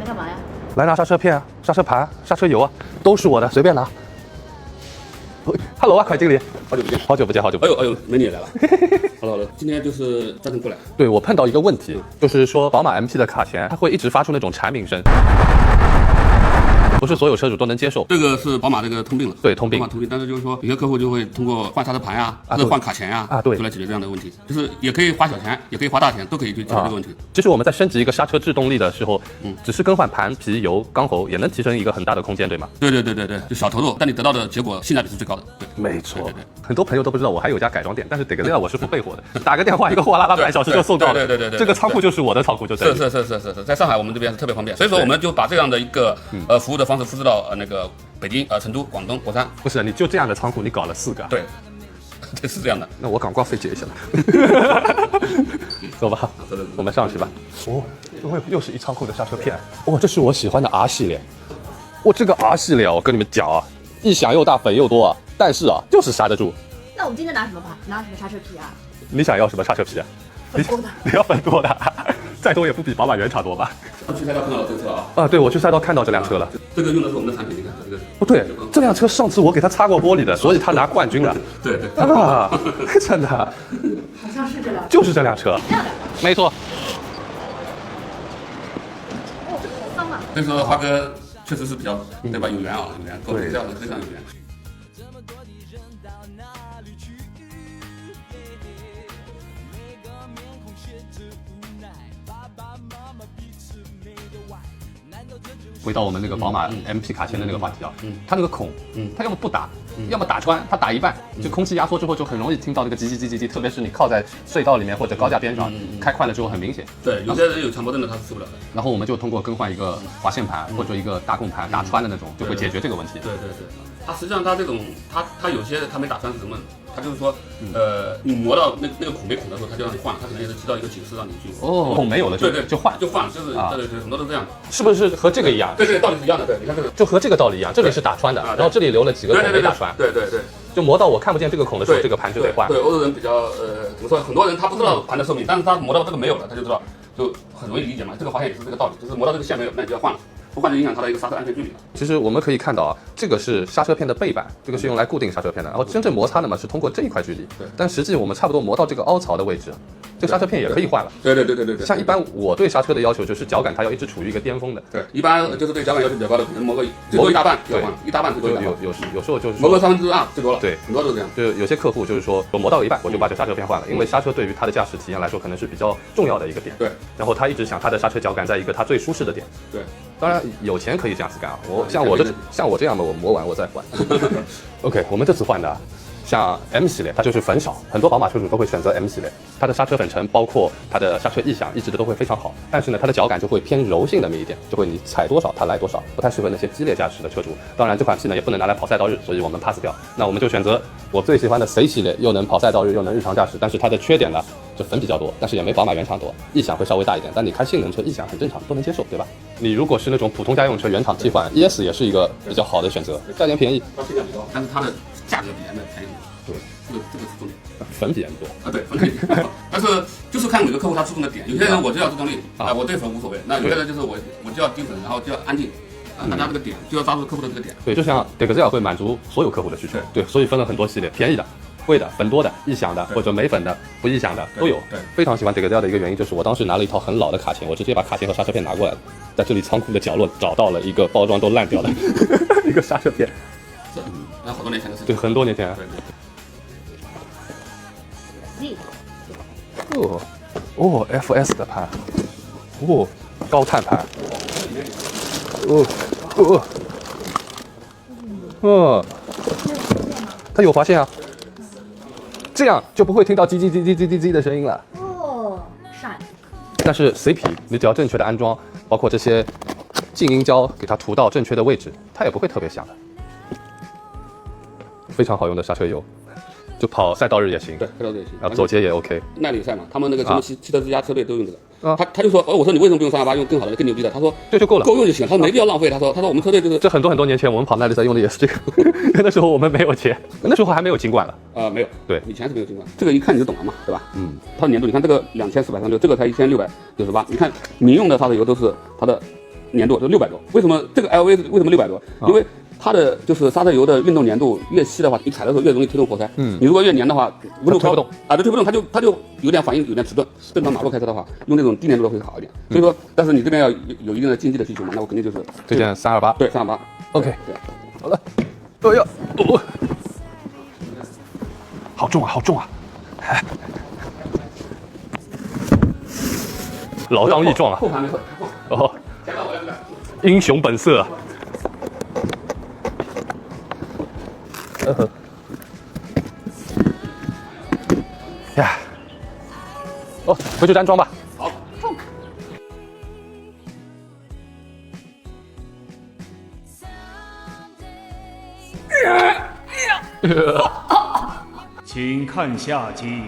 干嘛呀？来拿刹车片啊、刹车盘、刹车油啊，都是我的，随便拿。Hello 啊，快经理，好久不见，好久不见，好久不见。哎呦，美女也来了。好了，今天就是专程过来。对，我碰到一个问题，就是说宝马 MP 的卡钳，它会一直发出那种蝉鸣声。不是所有车主都能接受，这个是宝马这个通病了，对，通病。宝马通病，但是就是说，有些客户就会通过换刹车盘呀，或者换卡钳呀，对，就来解决这样的问题。就是也可以花小钱，也可以花大钱，都可以去解决这个问题。其实我们在升级一个刹车制动力的时候，只是更换盘、皮、油、缸喉，也能提升一个很大的空间，对吗？对，就小投入，但你得到的结果性价比是最高的。对，没错。对，很多朋友都不知道我还有家改装店，但是得个料我是不备货的，打个电话一个货拉半小时就送到了。对，这个仓库就是我的仓库，就在。是，在上海我们这边是特别方便，所以说我们就把这样的一个服务的方式复制到那个北京、成都、广东、佛山。不是，你就这样的仓库，你搞了4个。对，这是这样的。那我广告费结一下。走吧，我们上去吧。哦，又是一仓库的刹车片。哦，这是我喜欢的 R 系列。这个 R 系列我跟你们讲啊，异响又大，粉又多啊，但是啊，就是刹得住。那我们今天拿什么刹车皮啊？你想要什么刹车皮啊？粉多的。你要粉多的，再多也不比宝马原厂多吧？去赛道看到了这车啊？对，我去赛道看到这辆车了。这个用的是我们的产品，你看这个。不对，这辆车上次我给他擦过玻璃的，所以他拿冠军了。对。啊，真的。好像是这辆。就是这辆车。这样的。没错。好脏啊！所以说华哥确实是比较对吧？有缘啊，有缘，跟我们这样的非常有缘。回到我们那个宝马 MP 卡钳的那个话题啊，它那个孔，它要么不打，要么打穿，它打一半，就空气压缩之后就很容易听到那个叽叽叽，特别是你靠在隧道里面或者高架边上，开快了之后很明显。对，有些人有强迫症的他是受不了的。然后我们就通过更换一个滑线盘或者一个大供盘打穿的那种，就会解决这个问题。对，它实际上它这种它有些它没打穿是什么？它就是说，你磨到那个孔没孔的时候，它就让你换，它可能也是起到一个警示让你去。孔没有了就换，就是对，很多都这样。是不是和这个一样？对，道理是一样的。对，你看这个，就和这个道理一样，这里是打穿的，然后这里留了几个孔没打穿。对，就磨到我看不见这个孔的时候，这个盘就得换。对，欧洲人比较怎么说？很多人他不知道盘的寿命，但是他磨到这个没有了，他就知道，就很容易理解嘛。这个滑线也是这个道理，就是磨到这个线没有，那你就要换了。不换就影响它的一个刹车安全距离了。其实我们可以看到啊，这个是刹车片的背板，这个是用来固定刹车片的。然后真正摩擦的嘛是通过这一块距离。对。但实际我们差不多磨到这个凹槽的位置，这个刹车片也可以换了。对。像一般我对刹车的要求就是脚感它要一直处于一个巅峰的。对。一般就是对脚感要求比较高的，可能磨个最多一大半就要换，一大半最多一大半。有时候就是磨个2/3最多了。对，很多都是这样。就有些客户就是说我磨到一半我就把这刹车片换了，因为刹车对于他的驾驶体验来说可能是比较重要的一个点。对。然后他一直想他的刹车脚感在一个他最舒适的点。对。当然有钱可以这样子干啊，像我这样的，我磨完我再换。OK， 我们这次换的，像 M 系列，它就是粉少，很多宝马车主都会选择 M 系列，它的刹车粉程包括它的刹车异响一直都会非常好，但是呢，它的脚感就会偏柔性那么一点，就会你踩多少它来多少，不太适合那些激烈驾驶的车主。当然这款系呢也不能拿来跑赛道日，所以我们 pass 掉。那我们就选择我最喜欢的 C 系列，又能跑赛道日又能日常驾驶，但是它的缺点呢？就粉比较多，但是也没宝马原厂多，异响会稍微大一点。但你开性能车，异响很正常，都能接受，对吧？你如果是那种普通家用车，原厂替换 ES 也是一个比较好的选择，价钱便宜，它性价比高，但是它的价格比 M 便宜。对，这个是重点。粉比 M 多啊，对，粉比 M 多。但是就是看每个客户他注重的点，有些人我就要制动力我对粉无所谓，那有些人就是我就要低粉，然后就要安静。大家这个点就要抓住客户的这个点。对，就像这个这样会满足所有客户的需求。对，所以分了很多系列，便宜的。贵的、粉多的、异响的或者没粉的、不异响的都有。对，非常喜欢这个调的一个原因就是我当时拿了一套很老的卡钳，我直接把卡钳和刹车片拿过来了，在这里仓库的角落找到了一个包装都烂掉的一个刹车片。那好多年前的事情。对，很多年前。FS 的盘，高碳盘，它有滑线啊，这样就不会听到叽叽叽叽叽叽叽的声音了。闪。但是 CP 你只要正确的安装，包括这些静音胶给它涂到正确的位置，它也不会特别响的。非常好用的刹车油。就跑赛道日也行，对，赛道日也行，然后走街也 OK。耐力赛嘛，他们那个什么汽车之家车队都用这个。他就说，我说你为什么不用328，用更好的、更牛逼的？他说这就够了，够用就行。他说没必要浪费。他说我们车队就是这很多年前我们跑耐力赛用的也是这个，那时候我们没有钱，那时候还没有金管了。没有，对，以前是没有金管。这个一看你就懂了嘛，对吧？它的粘度，你看这个2436，这个才1468。你看民用的刹车油都是它的粘度就600多。为什么这个 LV 为什么600多？因为它的就是刹车油的运动粘度越稀的话，你踩的时候越容易推动活塞。你如果越粘的话，温度推不动啊，对，推不动，它就有点反应，有点迟钝。正常马路开车的话，用那种低粘度的会好一点。所以说，但是你这边要有一定的竞技的需求嘛，那我肯定就是这件328。对328。OK，对，好了，哎呀，好重啊，好重啊！老当益壮啊！后盘没后，哦，英雄本色啊！呀，哦，回去安装吧。好。请看下集。